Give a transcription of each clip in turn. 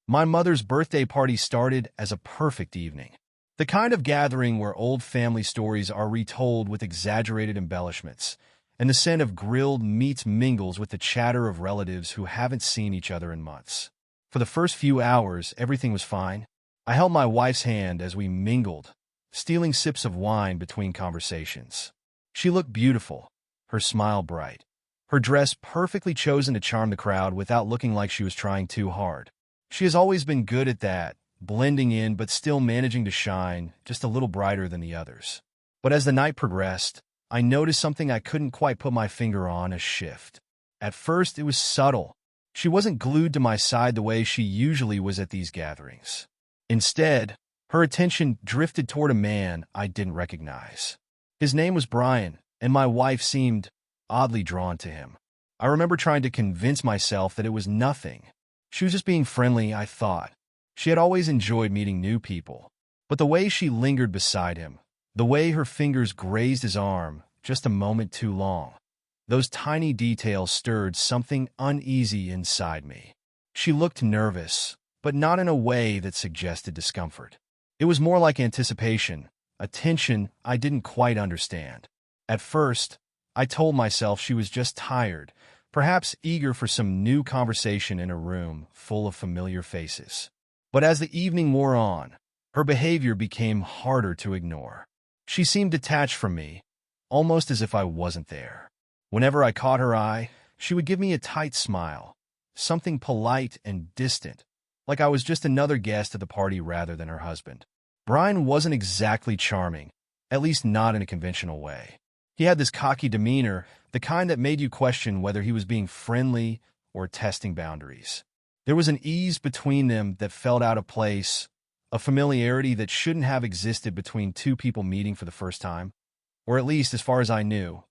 My mother's birthday party started as a perfect evening. The kind of gathering where old family stories are retold with exaggerated embellishments, and the scent of grilled meats mingles with the chatter of relatives who haven't seen each other in months. For the first few hours, everything was fine. I held my wife's hand as we mingled, stealing sips of wine between conversations. She looked beautiful, her smile bright, her dress perfectly chosen to charm the crowd without looking like she was trying too hard. She has always been good at that, blending in but still managing to shine just a little brighter than the others. But as the night progressed, I noticed something I couldn't quite put my finger on: a shift. At first, it was subtle. She wasn't glued to my side the way she usually was at these gatherings. Instead, her attention drifted toward a man I didn't recognize. His name was Brian, and my wife seemed oddly drawn to him. I remember trying to convince myself that it was nothing. She was just being friendly, I thought. She had always enjoyed meeting new people. But the way she lingered beside him, the way her fingers grazed his arm just a moment too long, those tiny details stirred something uneasy inside me. She looked nervous, but not in a way that suggested discomfort. It was more like anticipation, a tension I didn't quite understand. At first, I told myself she was just tired, perhaps eager for some new conversation in a room full of familiar faces. But as the evening wore on, her behavior became harder to ignore. She seemed detached from me, almost as if I wasn't there. Whenever I caught her eye, she would give me a tight smile, something polite and distant, like I was just another guest at the party rather than her husband. Brian wasn't exactly charming, at least not in a conventional way. He had this cocky demeanor, the kind that made you question whether he was being friendly or testing boundaries. There was an ease between them that felt out of place, a familiarity that shouldn't have existed between two people meeting for the first time. Or at least, as far as I knew,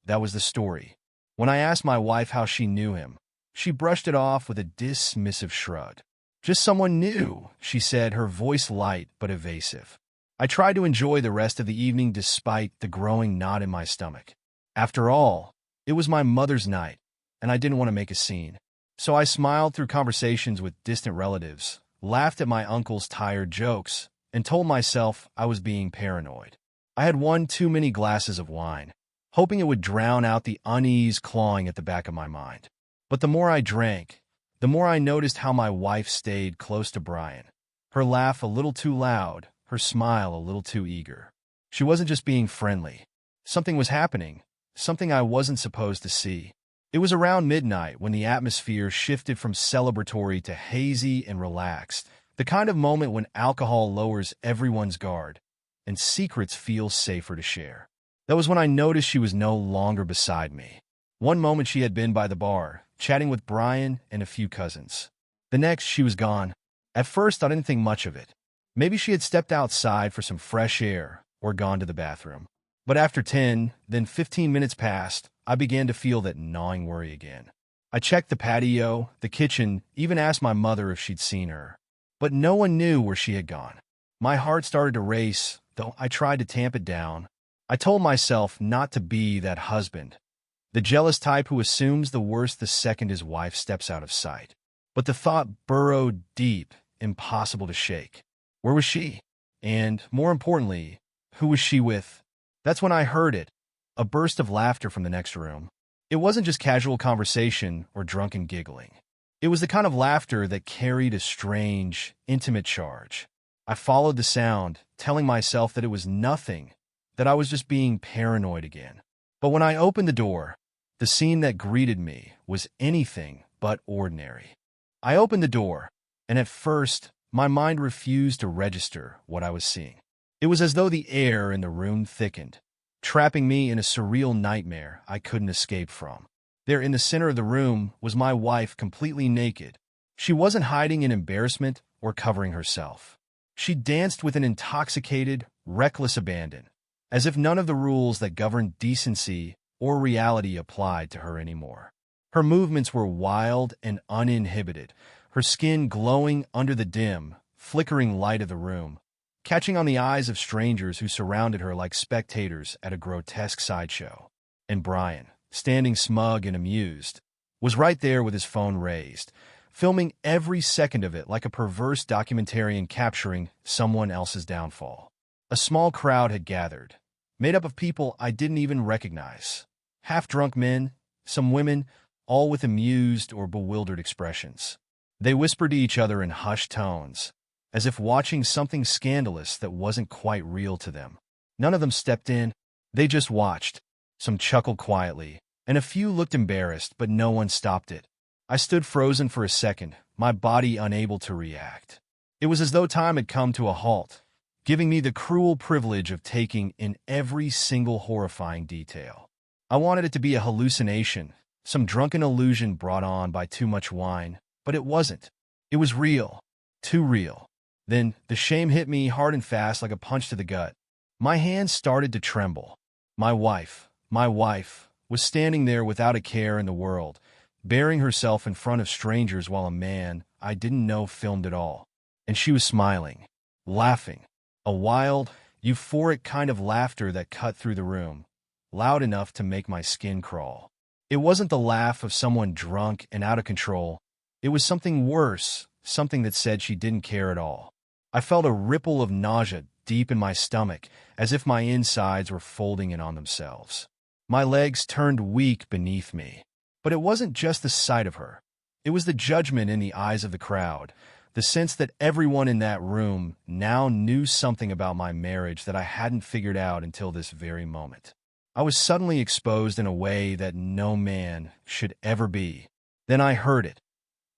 that was the story. When I asked my wife how she knew him, she brushed it off with a dismissive shrug. "Just someone new," she said, her voice light but evasive. I tried to enjoy the rest of the evening despite the growing knot in my stomach. After all, it was my mother's night, and I didn't want to make a scene. So I smiled through conversations with distant relatives, laughed at my uncle's tired jokes, and told myself I was being paranoid. I had one too many glasses of wine, hoping it would drown out the unease clawing at the back of my mind. But the more I drank, the more I noticed how my wife stayed close to Brian. Her laugh a little too loud, her smile a little too eager. She wasn't just being friendly. Something was happening, something I wasn't supposed to see. It was around midnight when the atmosphere shifted from celebratory to hazy and relaxed, the kind of moment when alcohol lowers everyone's guard and secrets feel safer to share. That was when I noticed she was no longer beside me. One moment she had been by the bar, chatting with Brian and a few cousins. The next, she was gone. At first, I didn't think much of it. Maybe she had stepped outside for some fresh air or gone to the bathroom. But after 10, then 15 minutes passed, I began to feel that gnawing worry again. I checked the patio, the kitchen, even asked my mother if she'd seen her. But no one knew where she had gone. My heart started to race, though I tried to tamp it down. I told myself not to be that husband, the jealous type who assumes the worst the second his wife steps out of sight. But the thought burrowed deep, impossible to shake. Where was she? And, more importantly, who was she with? That's when I heard it, a burst of laughter from the next room. It wasn't just casual conversation or drunken giggling. It was the kind of laughter that carried a strange, intimate charge. I followed the sound, telling myself that it was nothing, that I was just being paranoid again. But when I opened the door, the scene that greeted me was anything but ordinary. I opened the door, and at first, my mind refused to register what I was seeing. It was as though the air in the room thickened, trapping me in a surreal nightmare I couldn't escape from. There in the center of the room was my wife, completely naked. She wasn't hiding in embarrassment or covering herself. She danced with an intoxicated, reckless abandon, as if none of the rules that govern decency or reality applied to her anymore. Her movements were wild and uninhibited, her skin glowing under the dim, flickering light of the room, catching on the eyes of strangers who surrounded her like spectators at a grotesque sideshow. And Brian, standing smug and amused, was right there with his phone raised, filming every second of it like a perverse documentarian capturing someone else's downfall. A small crowd had gathered, made up of people I didn't even recognize. Half-drunk men, some women, all with amused or bewildered expressions. They whispered to each other in hushed tones, as if watching something scandalous that wasn't quite real to them. None of them stepped in. They just watched. Some chuckled quietly, and a few looked embarrassed, but no one stopped it. I stood frozen for a second, my body unable to react. It was as though time had come to a halt, giving me the cruel privilege of taking in every single horrifying detail. I wanted it to be a hallucination, some drunken illusion brought on by too much wine, but it wasn't. It was real. Too real. Then the shame hit me hard and fast like a punch to the gut. My hands started to tremble. My wife, was standing there without a care in the world, bearing herself in front of strangers while a man I didn't know filmed it all. And she was smiling, laughing, a wild, euphoric kind of laughter that cut through the room, loud enough to make my skin crawl. It wasn't the laugh of someone drunk and out of control. It was something worse, something that said she didn't care at all. I felt a ripple of nausea deep in my stomach, as if my insides were folding in on themselves. My legs turned weak beneath me. But it wasn't just the sight of her. It was the judgment in the eyes of the crowd, the sense that everyone in that room now knew something about my marriage that I hadn't figured out until this very moment. I was suddenly exposed in a way that no man should ever be. Then I heard it.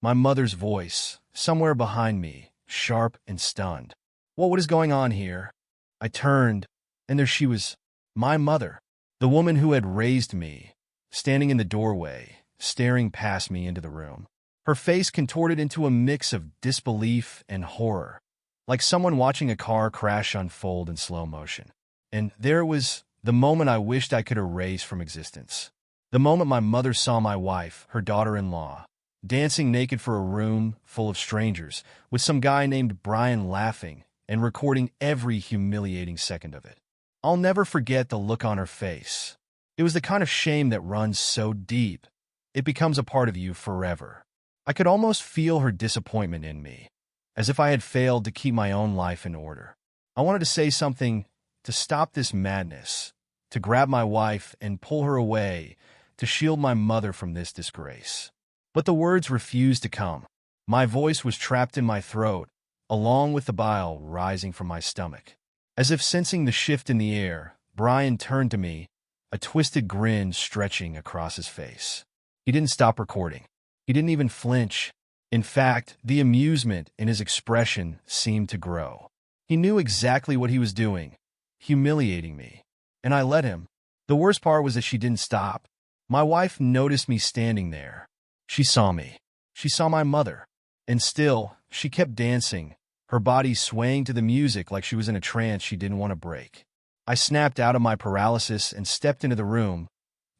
My mother's voice, somewhere behind me, sharp and stunned. What is going on here? I turned, and there she was, my mother, the woman who had raised me, standing in the doorway, staring past me into the room. Her face contorted into a mix of disbelief and horror, like someone watching a car crash unfold in slow motion. And there was the moment I wished I could erase from existence. The moment my mother saw my wife, her daughter-in-law, dancing naked for a room full of strangers, with some guy named Brian laughing and recording every humiliating second of it. I'll never forget the look on her face. It was the kind of shame that runs so deep, it becomes a part of you forever. I could almost feel her disappointment in me, as if I had failed to keep my own life in order. I wanted to say something to stop this madness, to grab my wife and pull her away, to shield my mother from this disgrace. But the words refused to come. My voice was trapped in my throat, along with the bile rising from my stomach. As if sensing the shift in the air, Brian turned to me, a twisted grin stretching across his face. He didn't stop recording. He didn't even flinch. In fact, the amusement in his expression seemed to grow. He knew exactly what he was doing, humiliating me. And I let him. The worst part was that she didn't stop. My wife noticed me standing there. She saw me. She saw my mother. And still, she kept dancing, her body swaying to the music like she was in a trance she didn't want to break. I snapped out of my paralysis and stepped into the room,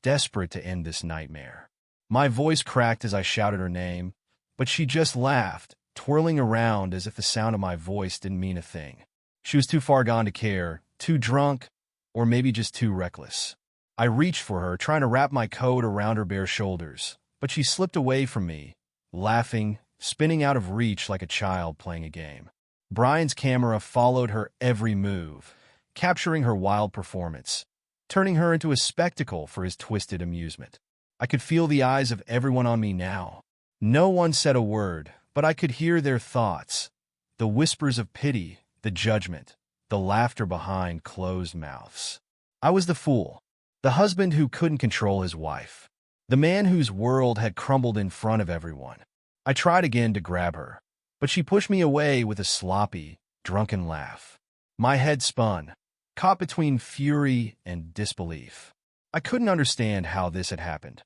desperate to end this nightmare. My voice cracked as I shouted her name, but she just laughed, twirling around as if the sound of my voice didn't mean a thing. She was too far gone to care, too drunk, or maybe just too reckless. I reached for her, trying to wrap my coat around her bare shoulders, but she slipped away from me, laughing, spinning out of reach like a child playing a game. Brian's camera followed her every move, capturing her wild performance, turning her into a spectacle for his twisted amusement. I could feel the eyes of everyone on me now. No one said a word, but I could hear their thoughts, the whispers of pity, the judgment, the laughter behind closed mouths. I was the fool, the husband who couldn't control his wife, the man whose world had crumbled in front of everyone. I tried again to grab her, but she pushed me away with a sloppy, drunken laugh. My head spun, caught between fury and disbelief. I couldn't understand how this had happened,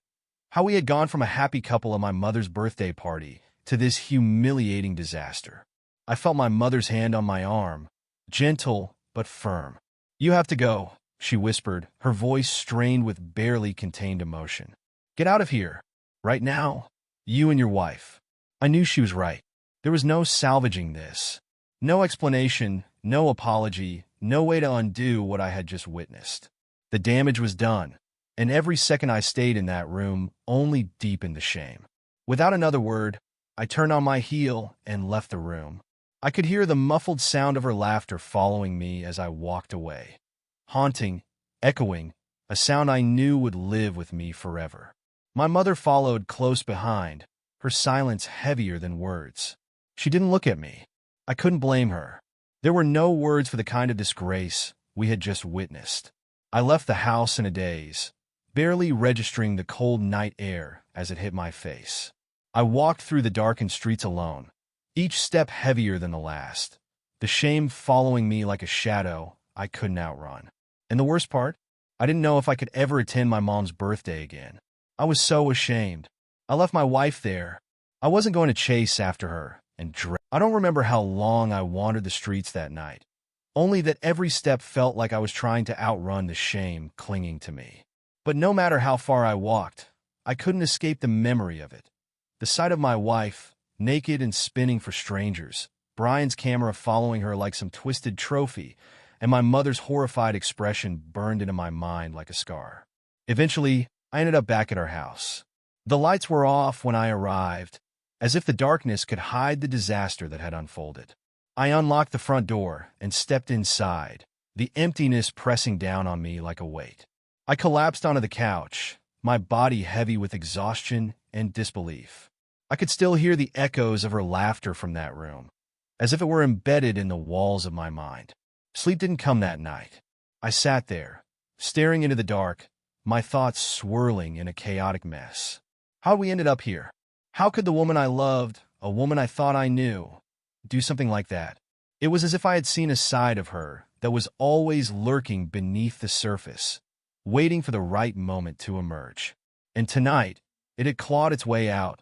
how we had gone from a happy couple at my mother's birthday party to this humiliating disaster. I felt my mother's hand on my arm, gentle but firm. "You have to go," she whispered, her voice strained with barely contained emotion. "Get out of here. Right now. You and your wife." I knew she was right. There was no salvaging this. No explanation, no apology, no way to undo what I had just witnessed. The damage was done, and every second I stayed in that room only deepened the shame. Without another word, I turned on my heel and left the room. I could hear the muffled sound of her laughter following me as I walked away. Haunting, echoing, a sound I knew would live with me forever. My mother followed close behind, her silence heavier than words. She didn't look at me. I couldn't blame her. There were no words for the kind of disgrace we had just witnessed. I left the house in a daze, barely registering the cold night air as it hit my face. I walked through the darkened streets alone, each step heavier than the last, the shame following me like a shadow I couldn't outrun. And the worst part? I didn't know if I could ever attend my mom's birthday again. I was so ashamed. I left my wife there. I wasn't going to chase after her and I don't remember how long I wandered the streets that night, only that every step felt like I was trying to outrun the shame clinging to me. But no matter how far I walked, I couldn't escape the memory of it. The sight of my wife, naked and spinning for strangers, Brian's camera following her like some twisted trophy, and my mother's horrified expression burned into my mind like a scar. Eventually, I ended up back at our house. The lights were off when I arrived, as if the darkness could hide the disaster that had unfolded. I unlocked the front door and stepped inside, the emptiness pressing down on me like a weight. I collapsed onto the couch, my body heavy with exhaustion and disbelief. I could still hear the echoes of her laughter from that room, as if it were embedded in the walls of my mind. Sleep didn't come that night. I sat there, staring into the dark, my thoughts swirling in a chaotic mess. How'd we ended up here? How could the woman I loved, a woman I thought I knew, do something like that? It was as if I had seen a side of her that was always lurking beneath the surface, waiting for the right moment to emerge. And tonight, it had clawed its way out,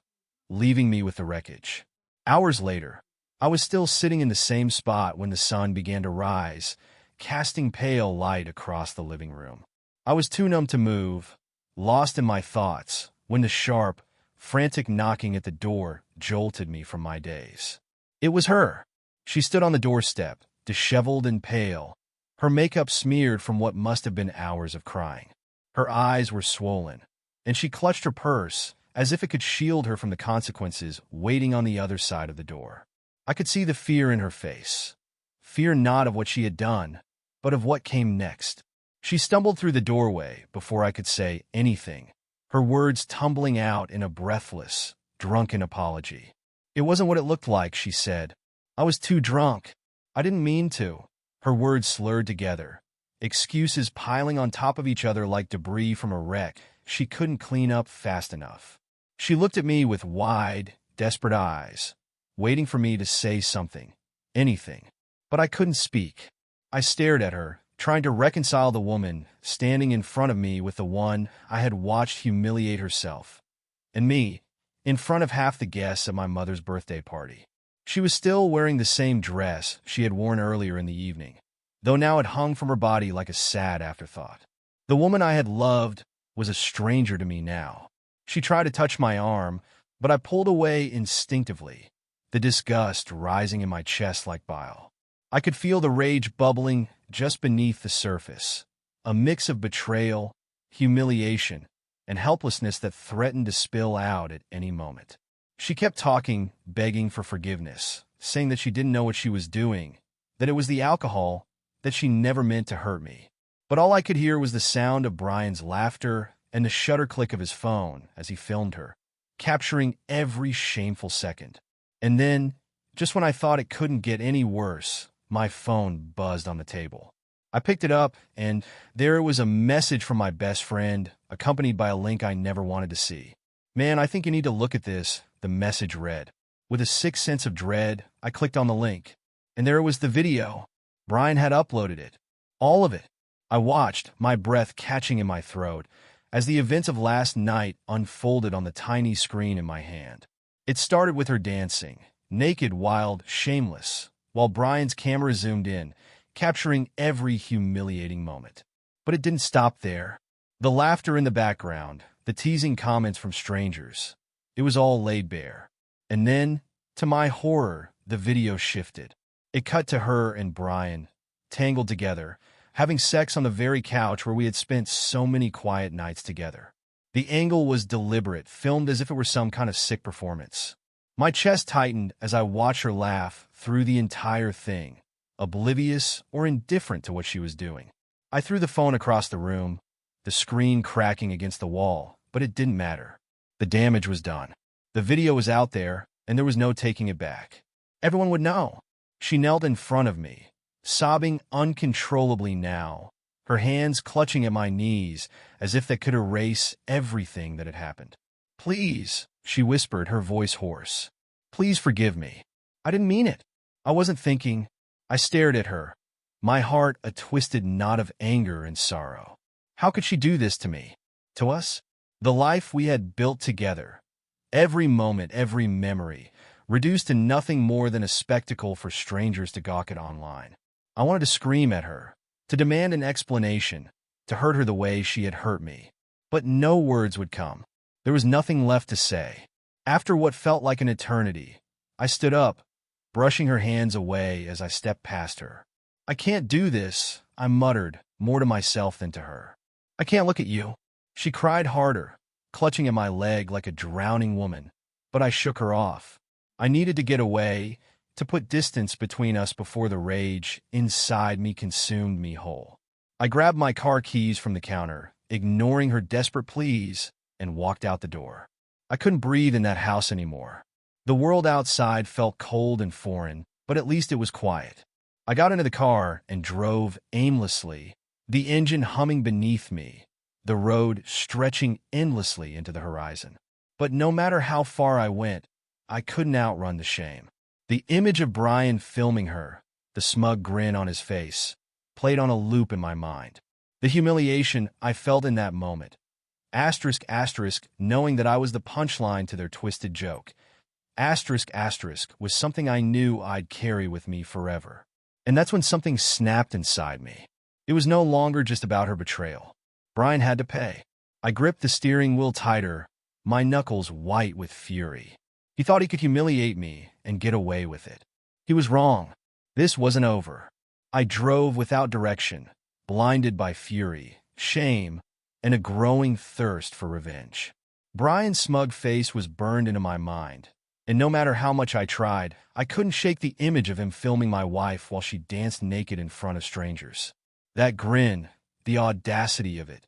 leaving me with the wreckage. Hours later, I was still sitting in the same spot when the sun began to rise, casting pale light across the living room. I was too numb to move, lost in my thoughts, when the sharp, frantic knocking at the door jolted me from my daze. It was her. She stood on the doorstep, disheveled and pale, her makeup smeared from what must have been hours of crying. Her eyes were swollen, and she clutched her purse as if it could shield her from the consequences waiting on the other side of the door. I could see the fear in her face. Fear not of what she had done, but of what came next. She stumbled through the doorway before I could say anything, her words tumbling out in a breathless, drunken apology. It wasn't what it looked like, she said. I was too drunk. I didn't mean to. Her words slurred together, excuses piling on top of each other like debris from a wreck she couldn't clean up fast enough. She looked at me with wide, desperate eyes, waiting for me to say something, anything. But I couldn't speak. I stared at her, trying to reconcile the woman standing in front of me with the one I had watched humiliate herself, and me, in front of half the guests at my mother's birthday party. She was still wearing the same dress she had worn earlier in the evening, though now it hung from her body like a sad afterthought. The woman I had loved was a stranger to me now. She tried to touch my arm, but I pulled away instinctively, the disgust rising in my chest like bile. I could feel the rage bubbling just beneath the surface, a mix of betrayal, humiliation, and helplessness that threatened to spill out at any moment. She kept talking, begging for forgiveness, saying that she didn't know what she was doing, that it was the alcohol, that she never meant to hurt me. But all I could hear was the sound of Brian's laughter and the shutter click of his phone as he filmed her, capturing every shameful second. And then, just when I thought it couldn't get any worse, my phone buzzed on the table. I picked it up, and there it was, a message from my best friend, accompanied by a link I never wanted to see. "Man, I think you need to look at this," the message read. With a sick sense of dread, I clicked on the link, and there it was, the video. Brian had uploaded it. All of it. I watched, my breath catching in my throat, as the events of last night unfolded on the tiny screen in my hand. It started with her dancing, naked, wild, shameless, while Brian's camera zoomed in, capturing every humiliating moment. But it didn't stop there. The laughter in the background, the teasing comments from strangers, it was all laid bare. And then, to my horror, the video shifted. It cut to her and Brian, tangled together, having sex on the very couch where we had spent so many quiet nights together. The angle was deliberate, filmed as if it were some kind of sick performance. My chest tightened as I watched her laugh through the entire thing, oblivious or indifferent to what she was doing. I threw the phone across the room, the screen cracking against the wall, but it didn't matter. The damage was done. The video was out there, and there was no taking it back. Everyone would know. She knelt in front of me, sobbing uncontrollably now, her hands clutching at my knees as if they could erase everything that had happened. "Please," she whispered, her voice hoarse. "Please forgive me. I didn't mean it. I wasn't thinking." I stared at her, my heart a twisted knot of anger and sorrow. How could she do this to me? To us? The life we had built together. Every moment, every memory, reduced to nothing more than a spectacle for strangers to gawk at online. I wanted to scream at her, to demand an explanation, to hurt her the way she had hurt me. But no words would come. There was nothing left to say. After what felt like an eternity, I stood up, brushing her hands away as I stepped past her. "I can't do this," I muttered, more to myself than to her. "I can't look at you." She cried harder, clutching at my leg like a drowning woman, but I shook her off. I needed to get away, to put distance between us before the rage inside me consumed me whole. I grabbed my car keys from the counter, ignoring her desperate pleas, and walked out the door. I couldn't breathe in that house anymore. The world outside felt cold and foreign, but at least it was quiet. I got into the car and drove aimlessly, the engine humming beneath me, the road stretching endlessly into the horizon. But no matter how far I went, I couldn't outrun the shame. The image of Brian filming her, the smug grin on his face, played on a loop in my mind. The humiliation I felt in that moment, asterisk, knowing that I was the punchline to their twisted joke, asterisk, was something I knew I'd carry with me forever. And that's when something snapped inside me. It was no longer just about her betrayal. Brian had to pay. I gripped the steering wheel tighter, my knuckles white with fury. He thought he could humiliate me and get away with it. He was wrong. This wasn't over. I drove without direction, blinded by fury, shame, and a growing thirst for revenge. Brian's smug face was burned into my mind, and no matter how much I tried, I couldn't shake the image of him filming my wife while she danced naked in front of strangers. That grin, the audacity of it,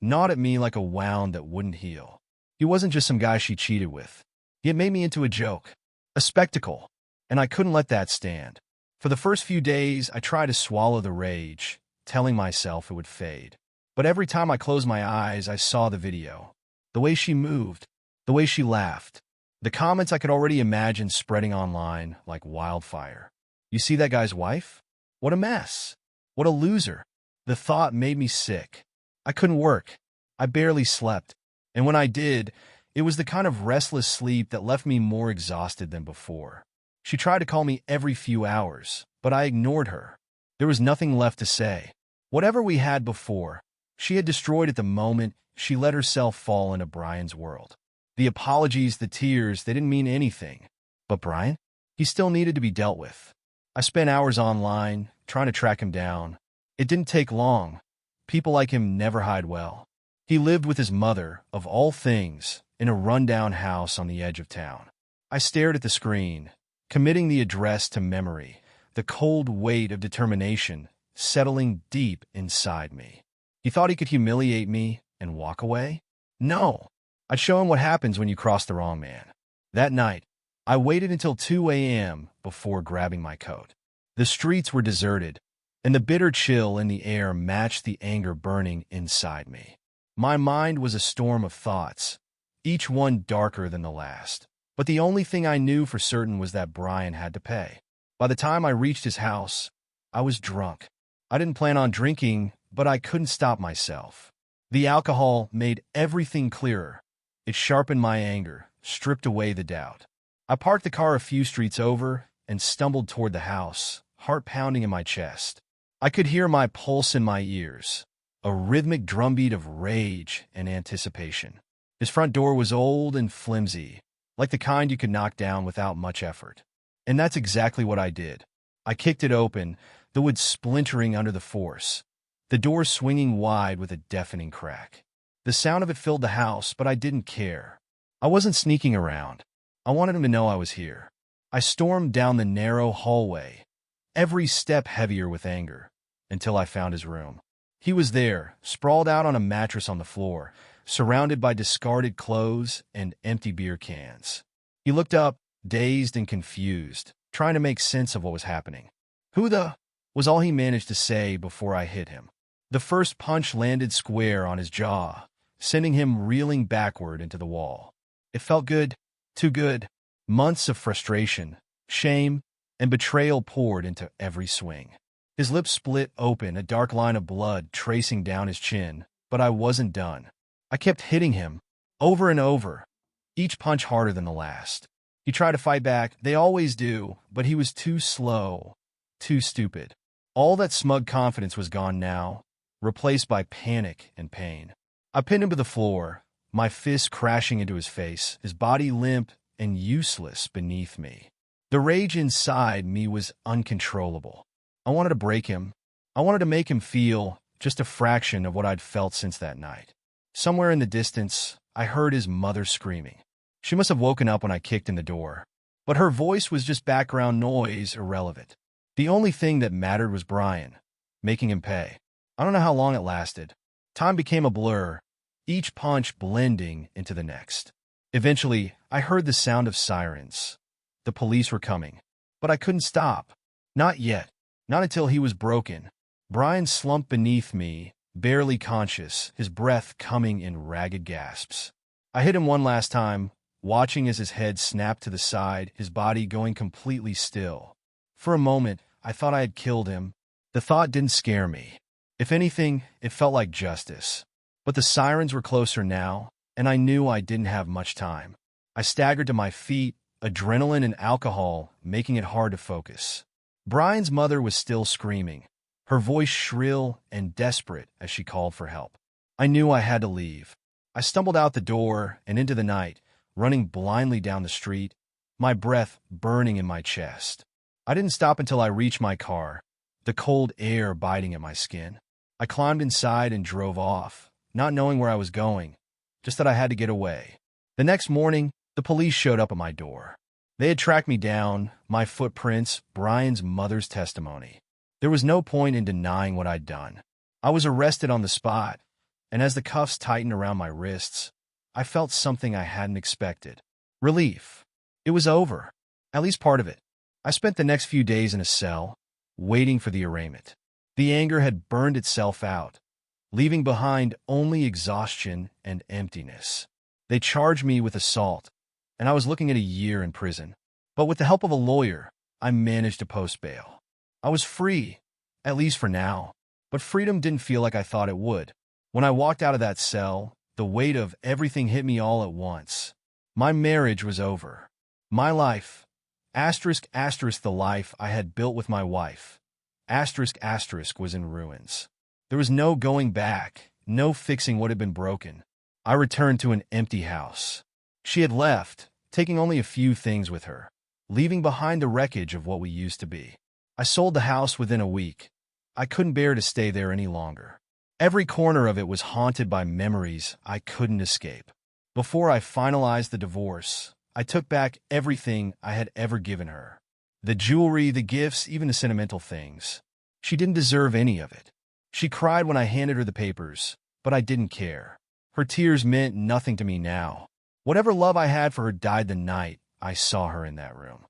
gnawed at me like a wound that wouldn't heal. He wasn't just some guy she cheated with. He had made me into a joke, a spectacle, and I couldn't let that stand. For the first few days, I tried to swallow the rage, telling myself it would fade. But every time I closed my eyes, I saw the video. The way she moved, the way she laughed. The comments I could already imagine spreading online like wildfire. "You see that guy's wife? What a mess. What a loser." The thought made me sick. I couldn't work. I barely slept. And when I did, it was the kind of restless sleep that left me more exhausted than before. She tried to call me every few hours, but I ignored her. There was nothing left to say. Whatever we had before, she had destroyed at the moment she let herself fall into Brian's world. The apologies, the tears, they didn't mean anything. But Brian? He still needed to be dealt with. I spent hours online, trying to track him down. It didn't take long. People like him never hide well. He lived with his mother, of all things, in a rundown house on the edge of town. I stared at the screen, committing the address to memory, the cold weight of determination settling deep inside me. He thought he could humiliate me and walk away? No. I'd show him what happens when you cross the wrong man. That night, I waited until 2 a.m. before grabbing my coat. The streets were deserted, and the bitter chill in the air matched the anger burning inside me. My mind was a storm of thoughts, each one darker than the last. But the only thing I knew for certain was that Brian had to pay. By the time I reached his house, I was drunk. I didn't plan on drinking, but I couldn't stop myself. The alcohol made everything clearer. It sharpened my anger, stripped away the doubt. I parked the car a few streets over and stumbled toward the house, heart pounding in my chest. I could hear my pulse in my ears, a rhythmic drumbeat of rage and anticipation. His front door was old and flimsy, like the kind you could knock down without much effort. And that's exactly what I did. I kicked it open, the wood splintering under the force, the door swinging wide with a deafening crack. The sound of it filled the house, but I didn't care. I wasn't sneaking around. I wanted him to know I was here. I stormed down the narrow hallway, every step heavier with anger, until I found his room. He was there, sprawled out on a mattress on the floor, surrounded by discarded clothes and empty beer cans. He looked up, dazed and confused, trying to make sense of what was happening. "Who the—" was all he managed to say before I hit him. The first punch landed square on his jaw, sending him reeling backward into the wall. It felt good, too good. Months of frustration, shame, and betrayal poured into every swing. His lips split open, a dark line of blood tracing down his chin, but I wasn't done. I kept hitting him, over and over, each punch harder than the last. He tried to fight back, they always do, but he was too slow, too stupid. All that smug confidence was gone now, replaced by panic and pain. I pinned him to the floor, my fist crashing into his face, his body limp and useless beneath me. The rage inside me was uncontrollable. I wanted to break him. I wanted to make him feel just a fraction of what I'd felt since that night. Somewhere in the distance, I heard his mother screaming. She must have woken up when I kicked in the door, but her voice was just background noise, irrelevant. The only thing that mattered was Brian, making him pay. I don't know how long it lasted. Time became a blur, each punch blending into the next. Eventually, I heard the sound of sirens. The police were coming, but I couldn't stop. Not yet. Not until he was broken. Brian slumped beneath me, barely conscious, his breath coming in ragged gasps. I hit him one last time, watching as his head snapped to the side, his body going completely still. For a moment, I thought I had killed him. The thought didn't scare me. If anything, it felt like justice. But the sirens were closer now, and I knew I didn't have much time. I staggered to my feet, adrenaline and alcohol making it hard to focus. Brian's mother was still screaming, her voice shrill and desperate as she called for help. I knew I had to leave. I stumbled out the door and into the night, running blindly down the street, my breath burning in my chest. I didn't stop until I reached my car, the cold air biting at my skin. I climbed inside and drove off, not knowing where I was going, just that I had to get away. The next morning, the police showed up at my door. They had tracked me down, my footprints, Brian's mother's testimony. There was no point in denying what I'd done. I was arrested on the spot, and as the cuffs tightened around my wrists, I felt something I hadn't expected. Relief. It was over. At least part of it. I spent the next few days in a cell, waiting for the arraignment. The anger had burned itself out, leaving behind only exhaustion and emptiness. They charged me with assault, and I was looking at a year in prison. But with the help of a lawyer, I managed to post bail. I was free, at least for now, but freedom didn't feel like I thought it would. When I walked out of that cell, the weight of everything hit me all at once. My marriage was over. My life, asterisk, asterisk, the life I had built with my wife, asterisk, asterisk, was in ruins. There was no going back, no fixing what had been broken. I returned to an empty house. She had left, taking only a few things with her, leaving behind the wreckage of what we used to be. I sold the house within a week. I couldn't bear to stay there any longer. Every corner of it was haunted by memories I couldn't escape. Before I finalized the divorce, I took back everything I had ever given her. The jewelry, the gifts, even the sentimental things. She didn't deserve any of it. She cried when I handed her the papers, but I didn't care. Her tears meant nothing to me now. Whatever love I had for her died the night I saw her in that room.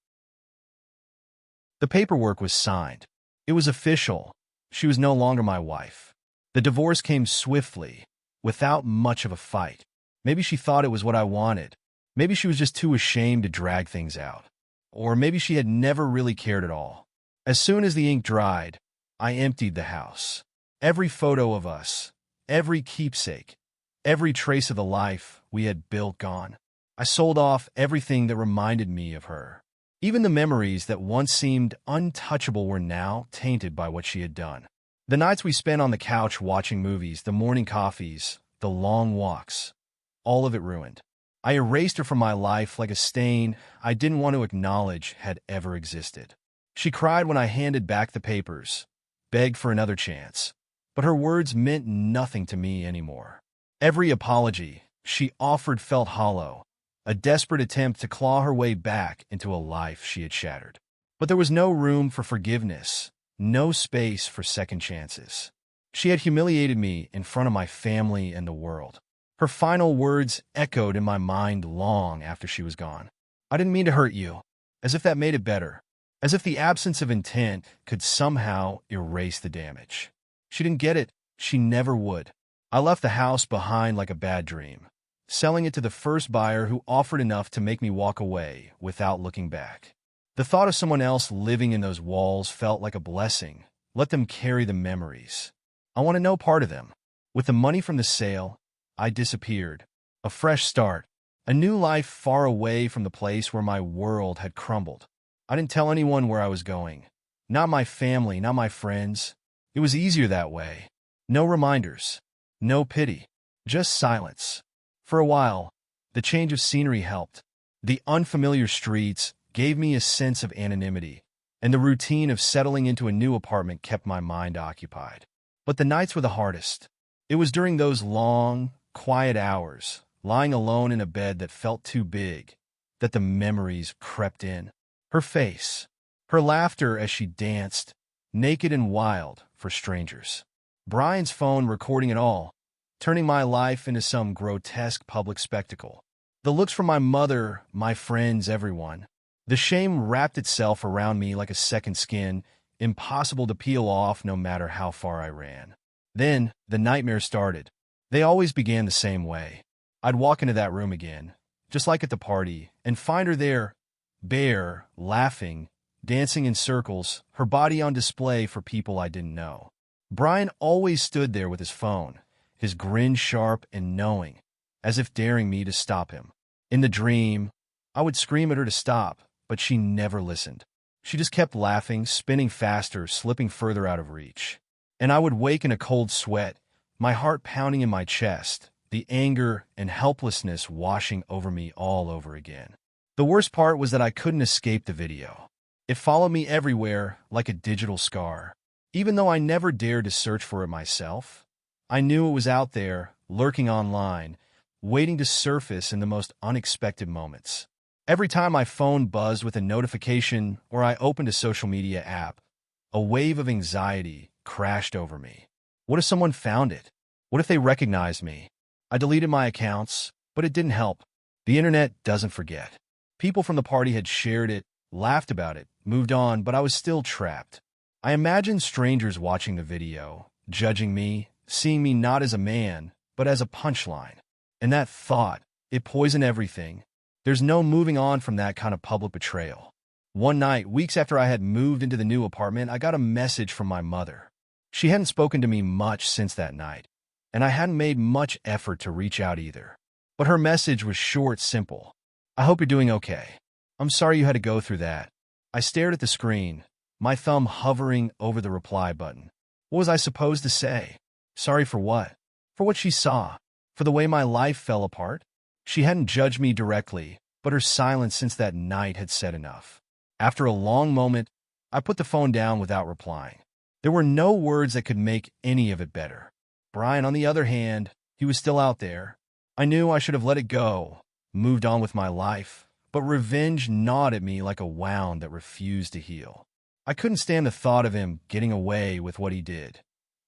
The paperwork was signed. It was official. She was no longer my wife. The divorce came swiftly, without much of a fight. Maybe she thought it was what I wanted. Maybe she was just too ashamed to drag things out. Or maybe she had never really cared at all. As soon as the ink dried, I emptied the house. Every photo of us, every keepsake, every trace of the life we had built gone. I sold off everything that reminded me of her. Even the memories that once seemed untouchable were now tainted by what she had done. The nights we spent on the couch watching movies, the morning coffees, the long walks, all of it ruined. I erased her from my life like a stain I didn't want to acknowledge had ever existed. She cried when I handed back the papers, begged for another chance, but her words meant nothing to me anymore. Every apology she offered felt hollow, a desperate attempt to claw her way back into a life she had shattered. But there was no room for forgiveness, no space for second chances. She had humiliated me in front of my family and the world. Her final words echoed in my mind long after she was gone. "I didn't mean to hurt you," as if that made it better, as if the absence of intent could somehow erase the damage. She didn't get it. She never would. I left the house behind like a bad dream, selling it to the first buyer who offered enough to make me walk away without looking back. The thought of someone else living in those walls felt like a blessing. Let them carry the memories. I wanted no part of them. With the money from the sale, I disappeared. A fresh start. A new life far away from the place where my world had crumbled. I didn't tell anyone where I was going. Not my family, not my friends. It was easier that way. No reminders. No pity. Just silence. For a while, the change of scenery helped. The unfamiliar streets gave me a sense of anonymity, and the routine of settling into a new apartment kept my mind occupied. But the nights were the hardest. It was during those long, quiet hours, lying alone in a bed that felt too big, that the memories crept in. Her face, her laughter as she danced, naked and wild for strangers. Brian's phone recording it all, turning my life into some grotesque public spectacle. The looks from my mother, my friends, everyone. The shame wrapped itself around me like a second skin, impossible to peel off no matter how far I ran. Then, the nightmare started. They always began the same way. I'd walk into that room again, just like at the party, and find her there, bare, laughing, dancing in circles, her body on display for people I didn't know. Brian always stood there with his phone, his grin sharp and knowing, as if daring me to stop him. In the dream, I would scream at her to stop, but she never listened. She just kept laughing, spinning faster, slipping further out of reach. And I would wake in a cold sweat, my heart pounding in my chest, the anger and helplessness washing over me all over again. The worst part was that I couldn't escape the video. It followed me everywhere like a digital scar. Even though I never dared to search for it myself, I knew it was out there, lurking online, waiting to surface in the most unexpected moments. Every time my phone buzzed with a notification or I opened a social media app, a wave of anxiety crashed over me. What if someone found it? What if they recognized me? I deleted my accounts, but it didn't help. The internet doesn't forget. People from the party had shared it, laughed about it, moved on, but I was still trapped. I imagined strangers watching the video, judging me, seeing me not as a man, but as a punchline. And that thought, it poisoned everything. There's no moving on from that kind of public betrayal. One night, weeks after I had moved into the new apartment, I got a message from my mother. She hadn't spoken to me much since that night, and I hadn't made much effort to reach out either. But her message was short, simple. "I hope you're doing okay. I'm sorry you had to go through that." I stared at the screen, my thumb hovering over the reply button. What was I supposed to say? Sorry for what? For what she saw? For the way my life fell apart? She hadn't judged me directly, but her silence since that night had said enough. After a long moment, I put the phone down without replying. There were no words that could make any of it better. Brian, on the other hand, he was still out there. I knew I should have let it go, moved on with my life, but revenge gnawed at me like a wound that refused to heal. I couldn't stand the thought of him getting away with what he did,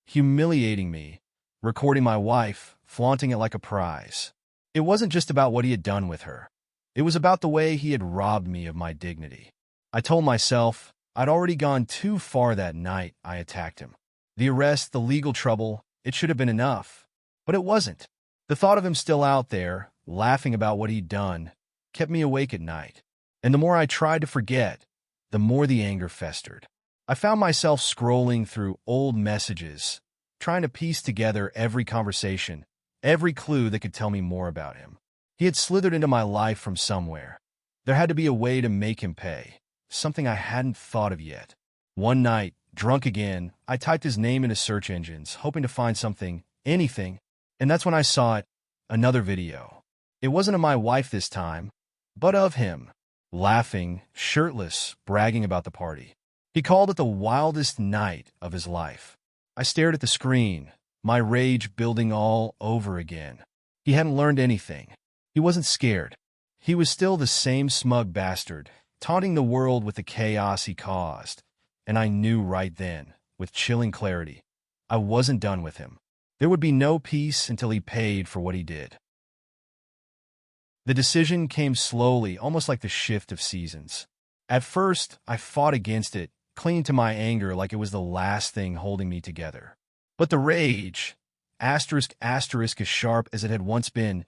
humiliating me, recording my wife, flaunting it like a prize. It wasn't just about what he had done with her. It was about the way he had robbed me of my dignity. I told myself I'd already gone too far that night I attacked him. The arrest, the legal trouble, it should have been enough. But it wasn't. The thought of him still out there, laughing about what he'd done, kept me awake at night. And the more I tried to forget, the more the anger festered. I found myself scrolling through old messages, trying to piece together every conversation, every clue that could tell me more about him. He had slithered into my life from somewhere. There had to be a way to make him pay, something I hadn't thought of yet. One night, drunk again, I typed his name into search engines, hoping to find something, anything, and that's when I saw it, another video. It wasn't of my wife this time, but of him, laughing, shirtless, bragging about the party. He called it the wildest night of his life. I stared at the screen, my rage building all over again. He hadn't learned anything. He wasn't scared. He was still the same smug bastard, taunting the world with the chaos he caused. And I knew right then, with chilling clarity, I wasn't done with him. There would be no peace until he paid for what he did. The decision came slowly, almost like the shift of seasons. At first, I fought against it, clinging to my anger like it was the last thing holding me together. But the rage, asterisk, asterisk, as sharp as it had once been,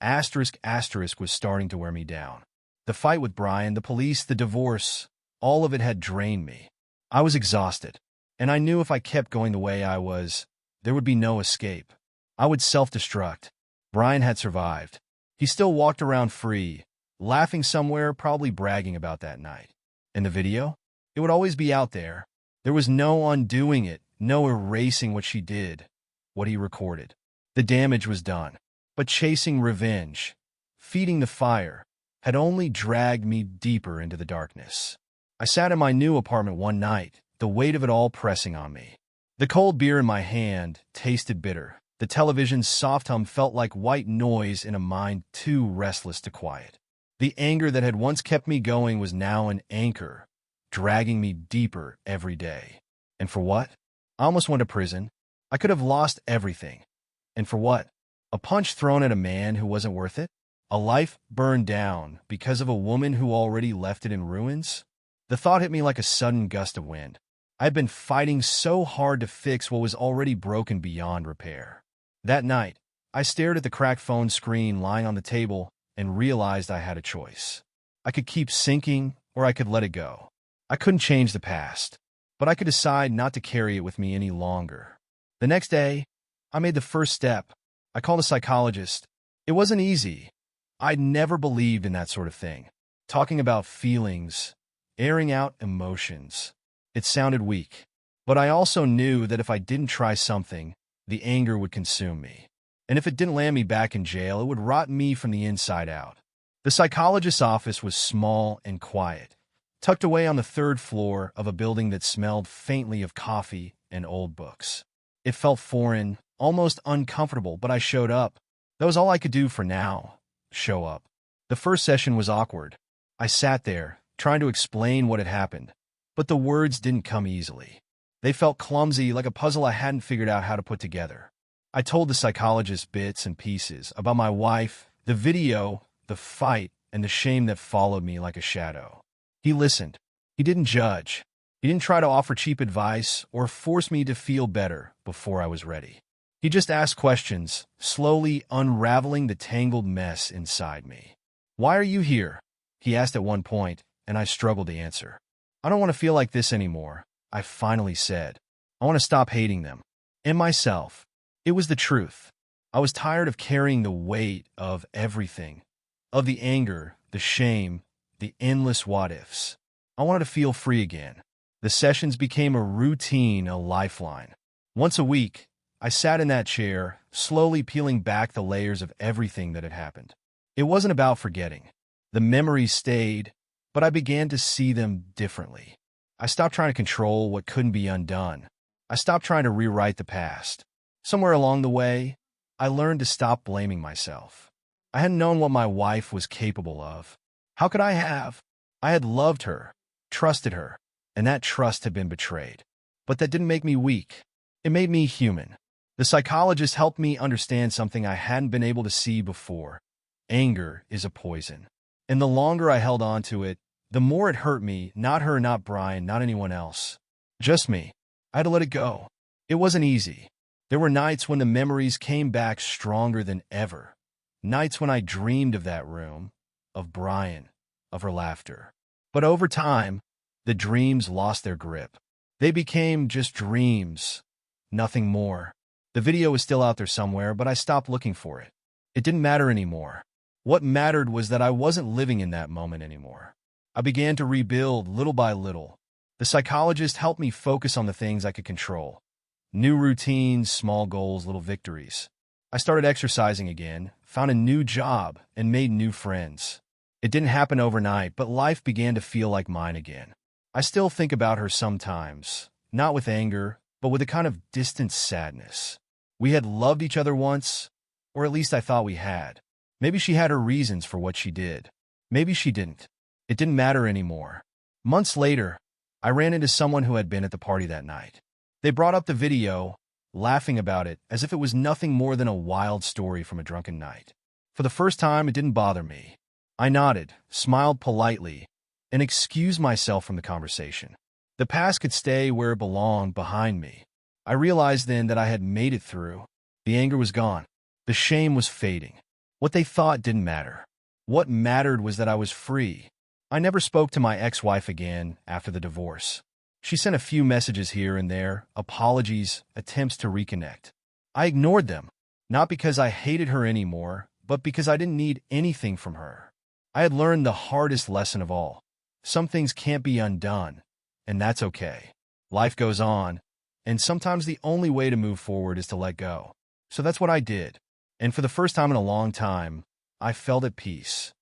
asterisk, asterisk, was starting to wear me down. The fight with Brian, the police, the divorce, all of it had drained me. I was exhausted, and I knew if I kept going the way I was, there would be no escape. I would self-destruct. Brian had survived. He still walked around free, laughing somewhere, probably bragging about that night. And the video? It would always be out there. There was no undoing it, no erasing what she did, what he recorded. The damage was done. But chasing revenge, feeding the fire, had only dragged me deeper into the darkness. I sat in my new apartment one night, the weight of it all pressing on me. The cold beer in my hand tasted bitter. The television's soft hum felt like white noise in a mind too restless to quiet. The anger that had once kept me going was now an anchor, dragging me deeper every day. And for what? I almost went to prison. I could have lost everything. And for what? A punch thrown at a man who wasn't worth it? A life burned down because of a woman who already left it in ruins? The thought hit me like a sudden gust of wind. I had been fighting so hard to fix what was already broken beyond repair. That night, I stared at the cracked phone screen lying on the table and realized I had a choice. I could keep sinking, or I could let it go. I couldn't change the past, but I could decide not to carry it with me any longer. The next day, I made the first step. I called a psychologist. It wasn't easy. I'd never believed in that sort of thing. Talking about feelings, airing out emotions. It sounded weak. But I also knew that if I didn't try something, the anger would consume me. And if it didn't land me back in jail, it would rot me from the inside out. The psychologist's office was small and quiet, tucked away on the third floor of a building that smelled faintly of coffee and old books. It felt foreign, almost uncomfortable, but I showed up. That was all I could do for now. Show up. The first session was awkward. I sat there, trying to explain what had happened, but the words didn't come easily. They felt clumsy, like a puzzle I hadn't figured out how to put together. I told the psychologist bits and pieces about my wife, the video, the fight, and the shame that followed me like a shadow. He listened. He didn't judge. He didn't try to offer cheap advice or force me to feel better before I was ready. He just asked questions, slowly unraveling the tangled mess inside me. "Why are you here?" he asked at one point, and I struggled to answer. "I don't want to feel like this anymore," I finally said. "I want to stop hating them. And myself." It was the truth. I was tired of carrying the weight of everything, of the anger, the shame, the endless what-ifs. I wanted to feel free again. The sessions became a routine, a lifeline. Once a week, I sat in that chair, slowly peeling back the layers of everything that had happened. It wasn't about forgetting. The memories stayed, but I began to see them differently. I stopped trying to control what couldn't be undone. I stopped trying to rewrite the past. Somewhere along the way, I learned to stop blaming myself. I hadn't known what my wife was capable of. How could I have? I had loved her, trusted her, and that trust had been betrayed. But that didn't make me weak. It made me human. The psychologist helped me understand something I hadn't been able to see before. Anger is a poison. And the longer I held on to it, the more it hurt me, not her, not Brian, not anyone else. Just me. I had to let it go. It wasn't easy. There were nights when the memories came back stronger than ever. Nights when I dreamed of that room, of Brian, of her laughter. But over time, the dreams lost their grip. They became just dreams, nothing more. The video was still out there somewhere, but I stopped looking for it. It didn't matter anymore. What mattered was that I wasn't living in that moment anymore. I began to rebuild little by little. The psychologist helped me focus on the things I could control. New routines, small goals, little victories. I started exercising again, found a new job, and made new friends. It didn't happen overnight, but life began to feel like mine again. I still think about her sometimes, not with anger, but with a kind of distant sadness. We had loved each other once, or at least I thought we had. Maybe she had her reasons for what she did. Maybe she didn't. It didn't matter anymore. Months later, I ran into someone who had been at the party that night. They brought up the video, laughing about it as if it was nothing more than a wild story from a drunken night. For the first time, it didn't bother me. I nodded, smiled politely, and excused myself from the conversation. The past could stay where it belonged, behind me. I realized then that I had made it through. The anger was gone. The shame was fading. What they thought didn't matter. What mattered was that I was free. I never spoke to my ex-wife again after the divorce. She sent a few messages here and there, apologies, attempts to reconnect. I ignored them, not because I hated her anymore, but because I didn't need anything from her. I had learned the hardest lesson of all. Some things can't be undone, and that's okay. Life goes on, and sometimes the only way to move forward is to let go. So that's what I did. And for the first time in a long time, I felt at peace.